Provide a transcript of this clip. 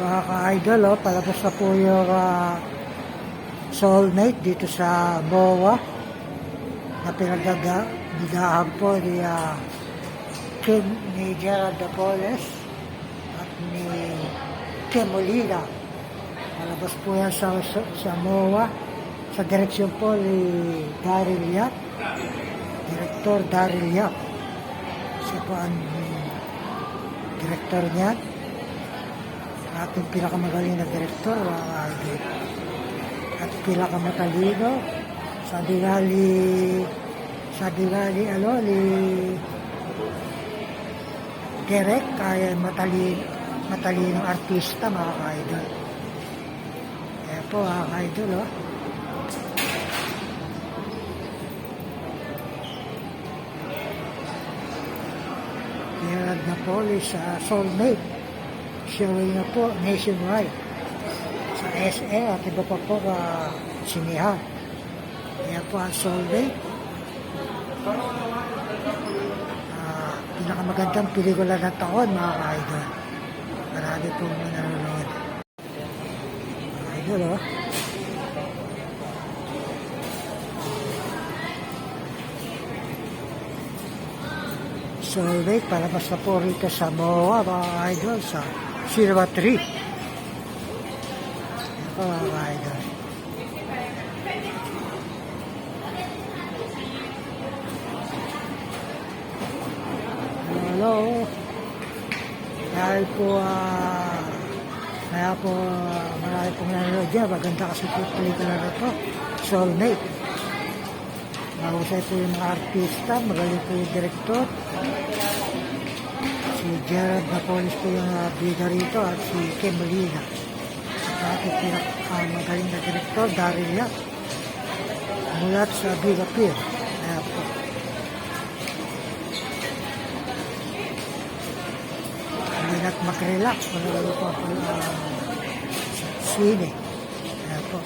Mga ka-idol, palabas na po yung soulmate dito sa MOA na pinagdagahan po ni Kim, ni Gerald Dapoles at ni Kim Molina. Palabas po yan sa MOA sa direksyon po ni Daryl Yap, Director Daryl Yap. Siya po ang director niya. Ating pinakamagaling na direktor, at pinakamatalino sa dinali Derek, kaya matalinong artista, mga ka-idol. Kaya po, mga ka-idol, Gerald Dapoles sa soulmate. Showing na po nationwide sa SA at iba pa po sinihan. Kaya po ang soulmate. Pinakamagandang pelikula ng taon, mga ka-idol. Marami pong nanonood. Idol, soulmate, palabas na po rito sa MOA, mga idol, sa Silva 3. Ito, mga idol. Hello. Dahil po marami pong nanonood dyan. Maganda kasi po pelikula na ito, soulmate. Mahusay po yung mga artista, magaling po yung director. Si Gerald Dapoles po yung bida rito at si Kim Molina. At ating pinakamagaling na director, Daryl Yap. Mulat sa Big Appeal. Ayan po. Hindi na't mag-relax. Malalo po po sine. Ayan po.